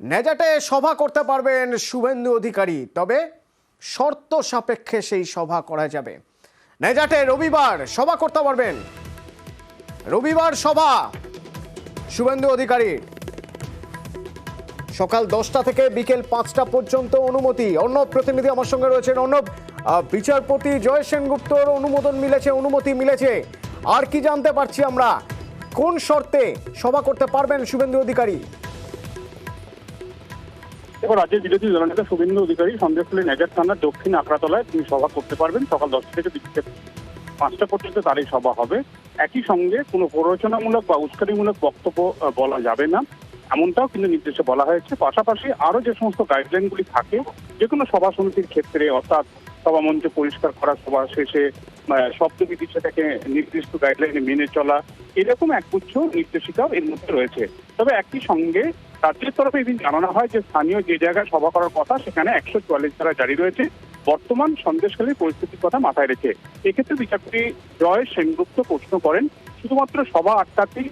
নেজাটে সভা করতে পারবেন শুভেন্দু অধিকারী, তবে শর্ত সাপেক্ষে সেই সভা করা যাবে। নেজাটে রবিবার সভা করতে পারবেন, রবিবার সভা শুভেন্দু অধিকারী। সকাল 10টা থেকে বিকেল 5টা পর্যন্ত অনুমতি। অর্ণব প্রতিনিধি আমার সঙ্গে রয়েছেন। অর্ণব, বিচারপতি জয় সেনগুপ্তর অনুমতি মিলেছে। আর কি জানতে পারছি আমরা, কোন শর্তে সভা করতে পারবেন শুভেন্দু অধিকারী? এবার রাজ্যের বিরোধী দলনেতা শুভেন্দু অধিকারী সন্দেশখালী নেজার থানার দক্ষিণ আকড়াতলায় তিনি সভা করতে পারবেন। সকাল 10টা থেকে বিকেল 5টা পর্যন্ত তার এই সভা হবে। একই সঙ্গে কোনো প্ররোচনামূলক বা উস্কানিমূলক বক্তব্য বলা যাবে না, এমনটাও কিন্তু নির্দেশে বলা হয়েছে। পাশাপাশি আরো যে সমস্ত গাইডলাইনগুলি থাকে যে কোনো সভা সমিতির ক্ষেত্রে, অর্থাৎ সভা মঞ্চ পরিষ্কার করা, সভা শেষে শব্দবিধি সেটাকে নির্দিষ্ট গাইডলাইনে মেনে চলা, এরকম একগুচ্ছ নির্দেশিকাও এর মধ্যে রয়েছে। তবে একই সঙ্গে রাজ্যের তরফে এদিন জানানো হয় যে স্থানীয় যে জায়গায় সভা করার কথা সেখানে 144 ধারা জারি রয়েছে বর্তমান সন্দেশখালীর পরিস্থিতির কথা মাথায় রেখে। এক্ষেত্রে বিচারপতি জয় সেনগুপ্ত প্রশ্ন করেন, শুধুমাত্র সভা আটকাতেই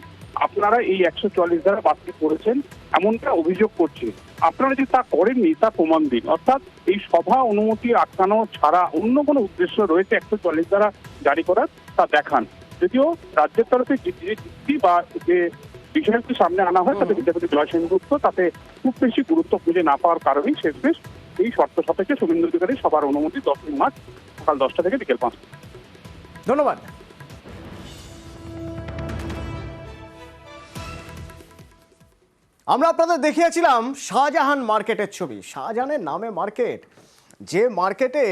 আপনারা এই 144 ধারা বাতিল করেছেন এমনটা অভিযোগ করছি, আপনারা যে তা করেননি তা প্রমাণ দিন। অর্থাৎ এই সভা অনুমতি আটকানো ছাড়া অন্য কোনো উদ্দেশ্য রয়েছে 144 ধারা জারি করার, তা দেখান। যদিও রাজ্যের তরফে যে যুক্তি বা যে বিষয়টি সামনে আনা হয় তাতে বিচারপতি জয় সেনগুপ্ত তাতে খুব বেশি গুরুত্ব খুঁজে না পাওয়ার কারণেই শেষমেশ এই শর্ত সাপেক্ষে শুভেন্দু অধিকারী সবার অনুমতি 10 মার্চ সকাল 10টা থেকে বিকেল 5টা। ধন্যবাদ। আমরা আপনাদের দেখিয়েছিলাম শাহজাহান মার্কেটের ছবি। শাহজাহানের নামে মার্কেট, যে মার্কেটে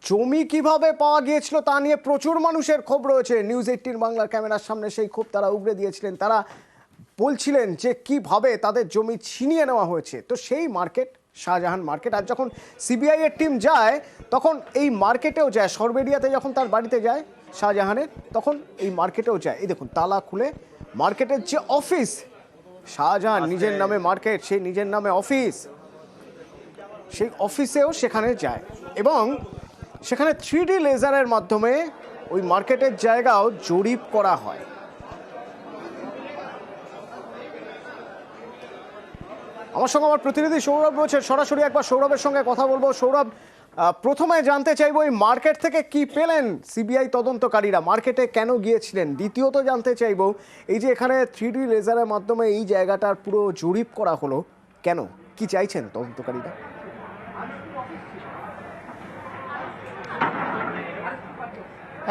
জমি কিভাবে পাওয়া গিয়েছিল তা নিয়ে প্রচুর মানুষের ক্ষোভ রয়েছে। নিউজ 18 বাংলার ক্যামেরার সামনে সেই ক্ষোভ তারা উগড়ে দিয়েছিলেন। তারা বলছিলেন যে কিভাবে তাদের জমি ছিনিয়ে নেওয়া হয়েছে। তো সেই মার্কেট শাহজাহান মার্কেট। আর যখন সিবিআই এর টিম যায় তখন এই মার্কেটেও যায়, সরবেরিয়াতে যখন তার বাড়িতে যায় শাহজাহানের, তখন এই মার্কেটেও যায়। এই দেখুন তালা খুলে মার্কেটের যে অফিস, শাহজাহান নিজের নামে মার্কেট, সেই নিজের নামে অফিস, সেই অফিসেও সেখানে যায় এবং সেখানে 3D লেজারের মাধ্যমে ওই মার্কেটের জায়গাও জরিপ করা হয়। আমার সঙ্গে আমার প্রতিনিধি সৌরভ রয়েছে, সরাসরি একবার সৌরভের সঙ্গে কথা বলবো। সৌরভ, প্রথমে জানতে চাইবো এই মার্কেট থেকে কি পেলেন সিবিআই তদন্তকারীরা, মার্কেটে কেন গিয়েছিলেন? দ্বিতীয়ত জানতে চাইবো এই যে এখানে 3D লেজারের মাধ্যমে এই জায়গাটার পুরো জরিপ করা হলো, কেন, কি চাইছেন তদন্তকারীরা?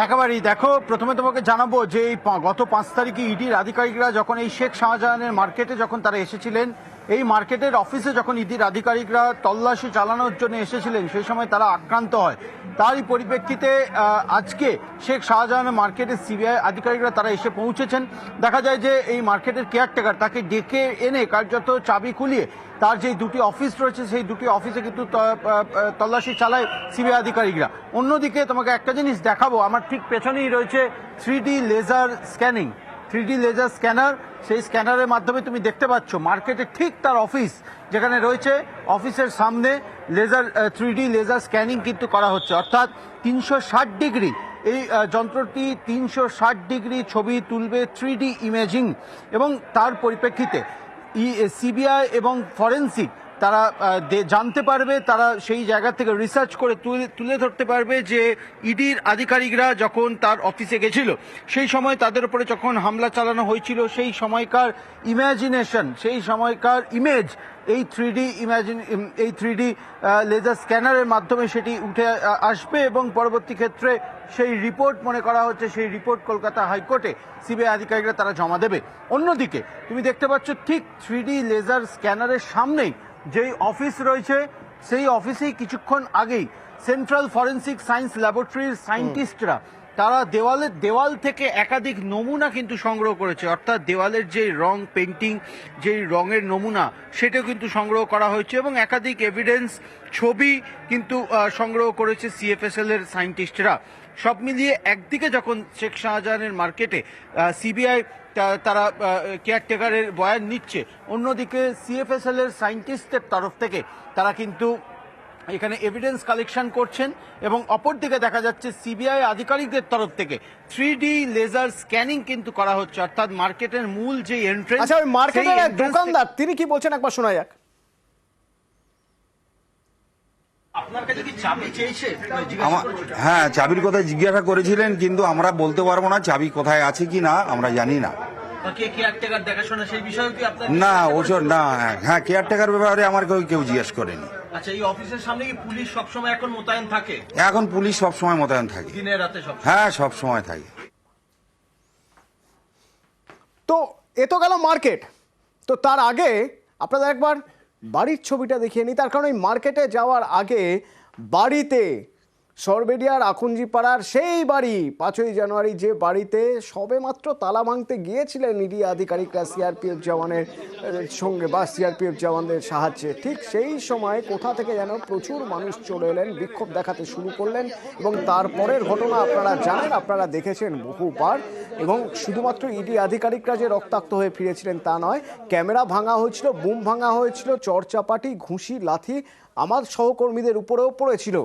একেবারেই দেখো, প্রথমে তোমাকে জানাবো যে এই গত 5 তারিখে ইডির আধিকারিকরা যখন এই শেখ শাহজাহানের মার্কেটে যখন তারা এসেছিলেন, এই মার্কেটের অফিসে যখন ইডির আধিকারিকরা তল্লাশি চালানোর জন্য এসেছিলেন, সেই সময় তারা আক্রান্ত হয়। তারই পরিপ্রেক্ষিতে আজকে শেখ শাহজাহানের মার্কেটের সিবিআই আধিকারিকরা তারা এসে পৌঁছেছেন। দেখা যায় যে এই মার্কেটের কেয়ারটেকার তাকে ডেকে এনে কার্যত চাবি খুলিয়ে তার যে দুটি অফিস রয়েছে সেই দুটি অফিসে কিন্তু তল্লাশি চালায় সিবিআই আধিকারিকরা। অন্যদিকে তোমাকে একটা জিনিস দেখাবো, আমার ঠিক পেছনেই রয়েছে 3D laser scanning, 3D laser scanner. সেই স্ক্যানারের মাধ্যমে তুমি দেখতে পাচ্ছ মার্কেটে ঠিক তার অফিস যেখানে রয়েছে, অফিসের সামনে লেজার 3D লেজার স্ক্যানিং কিন্তু করা হচ্ছে। অর্থাৎ 360 ডিগ্রি এই যন্ত্রটি 360 ডিগ্রি ছবি তুলবে, 3D ইমেজিং। এবং তার পরিপ্রেক্ষিতে সিবিআই এবং ফরেন্সিক তারা জানতে পারবে, তারা সেই জায়গা থেকে রিসার্চ করে তুলে ধরতে পারবে যে ইডির আধিকারিকরা যখন তার অফিসে গেছিল সেই সময় তাদের উপরে যখন হামলা চালানো হয়েছিল সেই সময়কার ইমাজিনেশন, সেই সময়কার ইমেজ এই 3D লেজার স্ক্যানারের মাধ্যমে সেটি উঠে আসবে এবং পরবর্তী ক্ষেত্রে সেই রিপোর্ট মনে করা হচ্ছে, সেই রিপোর্ট কলকাতা হাইকোর্টে সিবিআই আধিকারিকরা তারা জমা দেবে। অন্যদিকে তুমি দেখতে পাচ্ছ ঠিক 3D লেজার স্ক্যানারের সামনেই যেই অফিস রয়েছে সেই অফিসেই কিছুক্ষণ আগেই সেন্ট্রাল ফরেন্সিক সায়েন্স ল্যাবরেটরির সায়েন্টিস্টরা তারা দেওয়াল থেকে একাধিক নমুনা কিন্তু সংগ্রহ করেছে। অর্থাৎ দেওয়ালের যে রং, পেন্টিং, যেই রঙের নমুনা সেটাও কিন্তু সংগ্রহ করা হয়েছে এবং একাধিক এভিডেন্স, ছবি কিন্তু সংগ্রহ করেছে সিএফএসএল এর সায়েন্টিস্টরা। সব মিলিয়ে একদিকে যখন শেখ শাহজাহানের মার্কেটে সিবিআই তারা কেয়ারটেকারের বয়ান নিচ্ছে, অন্যদিকে সিএফএসএল এর সায়েন্টিস্টদের তরফ থেকে তারা কিন্তু এখানে এভিডেন্স কালেকশন করছেন এবং অপরদিকে দেখা যাচ্ছে সিবিআই আধিকারিকদের তরফ থেকে 3D লেজার স্ক্যানিং কিন্তু করা হচ্ছে। অর্থাৎ মার্কেটের মূল যে এন্ট্রেন্স, আচ্ছা, ওই মার্কেটের দোকানদার তিনি কি বলছেন একবার শোনা যাক। আপনার কাছে কি চাবি চেয়েছে? হ্যাঁ, চাবির কথা জিজ্ঞাসা করেছিলেন, কিন্তু আমরা বলতে পারবো না চাবি কোথায় আছে কি না, আমরা জানি না। দেখাশোনা সেই বিষয়ে কি আপনার? না, ওসব না। হ্যাঁ, কেয়ারটেকার ব্যাপারে আমার কেউ জিজ্ঞেস করেনি। আচ্ছা, এই অফিসের সামনে কি পুলিশ সবসময় এখন মোতায়েন থাকে? এখন পুলিশ সবসময় মোতায়েন থাকে। দিনে রাতে সব? হ্যাঁ, সব সময় থাকে। তো এ তো গেল মার্কেট। তো তার আগে আপনাদের একবার বাড়ির ছবিটা দেখিয়ে নিই। তার কারণ এই মার্কেটে যাওয়ার আগে বাড়িতে সরবেরিয়ার আকুঞ্জিপাড়ার সেই বাড়ি 5ই জানুয়ারি যে বাড়িতে সবেমাত্র তালা ভাঙতে গিয়েছিলেন ইডি আধিকারিকরা সিআরপিএফ জওয়ানের সঙ্গে বা সিআরপিএফ জওয়ানদের সাহায্যে, ঠিক সেই সময় কোথা থেকে যেন প্রচুর মানুষ চলে এলেন, বিক্ষোভ দেখাতে শুরু করলেন এবং তারপরের ঘটনা আপনারা জানেন, আপনারা দেখেছেন বহুবার। এবং শুধুমাত্র ইডি আধিকারিকরা যে রক্তাক্ত হয়ে ফিরেছিলেন তা নয়, ক্যামেরা ভাঙা হয়েছিল, বুম ভাঙা হয়েছিল, চড়চাপাটি, ঘুষি, লাথি আমার সহকর্মীদের উপরেও পড়েছিল।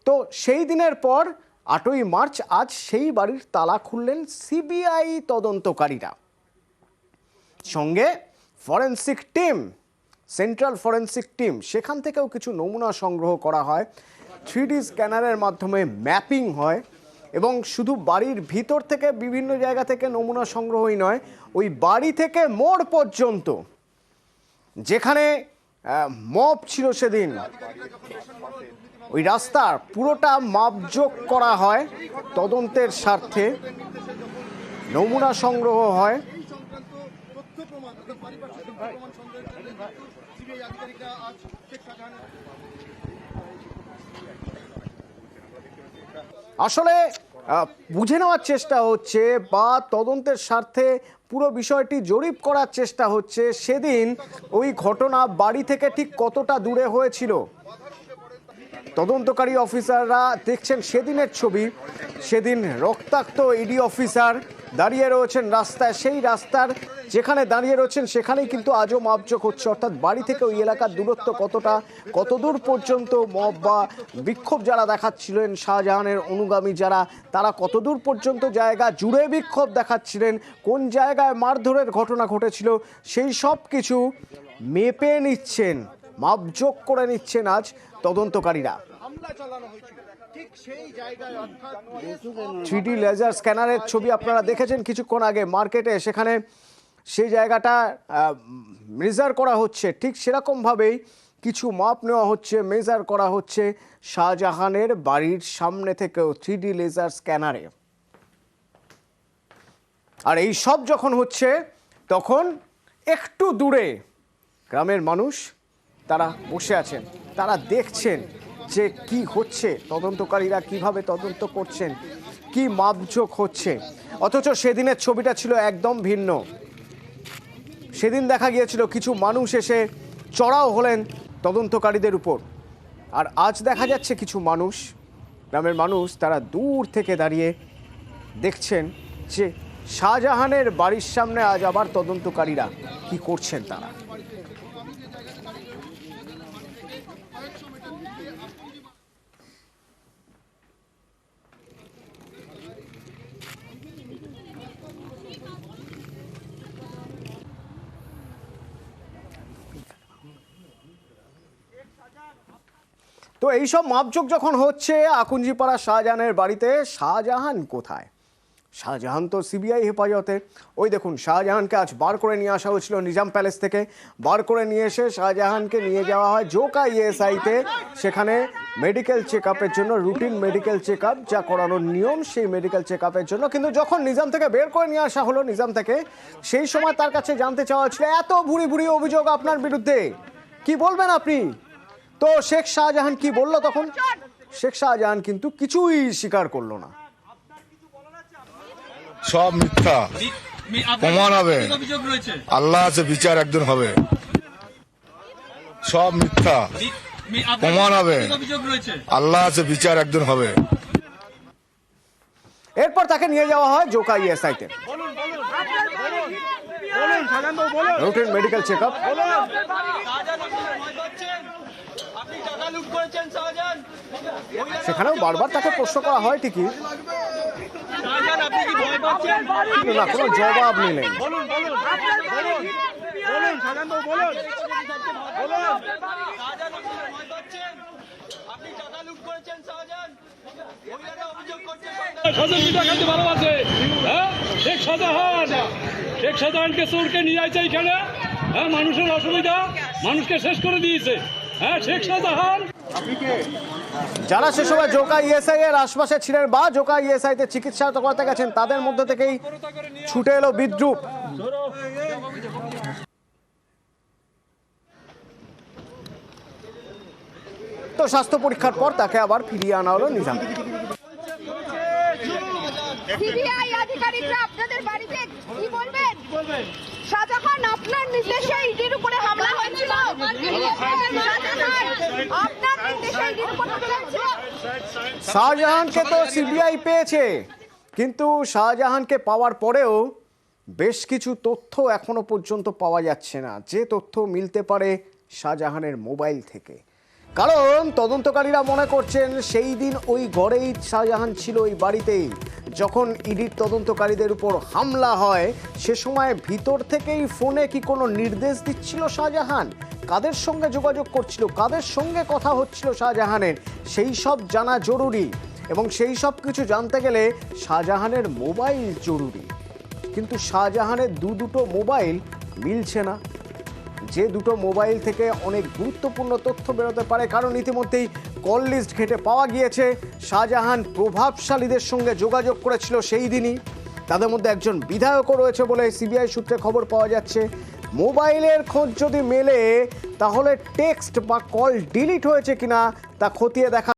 তো সেই দিনের পর 8ই মার্চ আজ সেই বাড়ির তালা খুললেন সিবিআই তদন্তকারীরা, সঙ্গে forensic team, central forensic team. সেখান থেকেও কিছু নমুনা সংগ্রহ করা হয়, 3D স্ক্যানারের মাধ্যমে ম্যাপিং হয় এবং শুধু বাড়ির ভিতর থেকে বিভিন্ন জায়গা থেকে নমুনা সংগ্রহই নয়, ওই বাড়ি থেকে মোড় পর্যন্ত যেখানে মব ছিল সেদিন, ওই রাস্তার পুরোটা মাপজোক করা হয় তদন্তের স্বার্থে, নমুনা সংগ্রহ হয়। আসলে বুঝে নেওয়ার চেষ্টা হচ্ছে বা তদন্তের স্বার্থে পুরো বিষয়টি জরিপ করার চেষ্টা হচ্ছে সেদিন ওই ঘটনা বাড়ি থেকে ঠিক কতটা দূরে হয়েছিল। তদন্তকারী অফিসাররা দেখছেন সেদিনের ছবি, সেদিন রক্তাক্ত ইডি অফিসার দাঁড়িয়ে রয়েছেন রাস্তায়, সেই রাস্তার যেখানে দাঁড়িয়ে রয়েছেন সেখানেই কিন্তু আজও মাপজোক হচ্ছে, অর্থাৎ বাড়ি থেকে ওই এলাকার দূরত্ব কতটা, কতদূর পর্যন্ত মব বা বিক্ষোভ যারা দেখাচ্ছিলেন, শাহজাহানের অনুগামী যারা, তারা কতদূর পর্যন্ত জায়গা জুড়ে বিক্ষোভ দেখাচ্ছিলেন, কোন জায়গায় মারধরের ঘটনা ঘটেছিল, সেই সব কিছু মেপে নিচ্ছেন, মাপজোক করে নিচ্ছেন আজ তদন্তকারীরা। 3D লেজার স্ক্যানারের ছবি আপনারা দেখেছেন কিছুক্ষণ আগে মার্কেটে, সেখানে সেই জায়গাটা মেজার করা হচ্ছে, ঠিক সেরকমভাবেই কিছু মাপ নেওয়া হচ্ছে, মেজার করা হচ্ছে শাহজাহানের বাড়ির সামনে থেকেও 3D লেজার স্ক্যানারে। আর এই সব যখন হচ্ছে তখন একটু দূরে গ্রামের মানুষ তারা বসে আছেন, তারা দেখছেন যে কি হচ্ছে, তদন্তকারীরা কিভাবে তদন্ত করছেন, কি মাপজোক হচ্ছে। অথচ সেদিনের ছবিটা ছিল একদম ভিন্ন। সেদিন দেখা গিয়েছিল কিছু মানুষ এসে চড়াও হলেন তদন্তকারীদের উপর, আর আজ দেখা যাচ্ছে কিছু মানুষ, গ্রামের মানুষ, তারা দূর থেকে দাঁড়িয়ে দেখছেন যে শাহজাহানের বাড়ির সামনে আজ আবার তদন্তকারীরা কি করছেন তারা। তো এইসব মাপজোক যখন হচ্ছে আকুঞ্জিপাড়া শাহজাহানের বাড়িতে, শাহজাহান কোথায়? শাহজাহান তো সিবিআই হেফাজতে। ওই দেখুন, শাহজাহানকে আজ বার করে নিয়ে আসা হয়েছিল নিজাম প্যালেস থেকে, বার করে নিয়ে এসে শাহজাহানকে নিয়ে যাওয়া হয় জোকা ইএসআইতে, সেখানে মেডিকেল চেক আপের জন্য, রুটিন মেডিকেল চেক আপ যা করানোর নিয়ম, সেই মেডিকেল চেক আপের জন্য। কিন্তু যখন নিজাম থেকে বের করে নিয়ে আসা হলো নিজাম থেকে, সেই সময় তার কাছে জানতে চাওয়া হচ্ছিল, এত ভুরি ভুরি অভিযোগ আপনার বিরুদ্ধে, কি বলবেন আপনি? তো শেখ শাহজাহান কি বলল তখন? শেখ শাহজাহান কিন্তু কিছুই স্বীকার করলো না। সব মিথ্যা, প্রমাণ হবে, আল্লাহ আছে, বিচার একদিন হবে। সব মিথ্যা, প্রমাণ হবে, আল্লাহ আছে, বিচার একদিন হবে। এরপর তাকে নিয়ে যাওয়া হয় জোকা ইএসআইতে, রুটিন মেডিকেল চেক আপ। সেখানেও বারবার তাকে প্রশ্ন করা হয় ঠিকই, না কোনো জবাব নিলেন। সহযোগিতা করতে ভালোবাসে। হ্যাঁ, শেখ শাহজাহানকে চোরকে নিয়ে আসছে এখানে। হ্যাঁ, মানুষের অসুবিধা, মানুষকে শেষ করে দিয়েছে। হ্যাঁ, শেখ শাহজাহান। যারা সে সময় জোকা ইএসআই এর আশপাশে ছিলেন বা জোকা ইএসআই তে চিকিৎসা করতে গেছেন, তাদের মধ্যে থেকেই ছুটে এলো বিদ্রুপ। তো স্বাস্থ্য পরীক্ষার পর তাকে আবার ফিরিয়ে আনা হলো নিজাম। সিবিআই আধিকারিকরা আপনাদের বাড়িতে কি বলবেন? শাহজাহান, আপনার নির্দেশে ইডির উপরে হামলা হয়েছিল। আপনার নির্দেশে ইডির উপরে হামলা হয়েছিল। শাহজাহানকে তো সিবিআই পেয়েছে, কিন্তু শাহজাহানকে পাওয়ার পরেও বেশ কিছু তথ্য এখনো পর্যন্ত পাওয়া যাচ্ছে না, যে তথ্য মিলতে পারে শাহজাহানের মোবাইল থেকে। কারণ তদন্তকারীরা মনে করছেন সেই দিন ওই ঘরেই শাহজাহান ছিল, ওই বাড়িতেই। যখন ইডির তদন্তকারীদের উপর হামলা হয় সে সময় ভিতর থেকেই ফোনে কি কোনো নির্দেশ দিচ্ছিল শাহজাহান? কাদের সঙ্গে যোগাযোগ করছিল, কাদের সঙ্গে কথা হচ্ছিল শাহজাহানের, সেই সব জানা জরুরি। এবং সেই সব কিছু জানতে গেলে শাহজাহানের মোবাইল জরুরি। কিন্তু শাহজাহানের দুটো মোবাইল মিলছে না, যে দুটো মোবাইল থেকে অনেক গুরুত্বপূর্ণ তথ্য বেরোতে পারে। কারণ ইতিমধ্যেই কল লিস্ট ঘেঁটে পাওয়া গিয়েছে শাহজাহান প্রভাবশালীদের সঙ্গে যোগাযোগ করেছিল সেই দিনই। তাদের মধ্যে একজন বিধায়কও রয়েছে বলে সিবিআই সূত্রে খবর পাওয়া যাচ্ছে। মোবাইলের খোঁজ যদি মেলে তাহলে টেক্সট বা কল ডিলিট হয়েছে কিনা তা খতিয়ে দেখা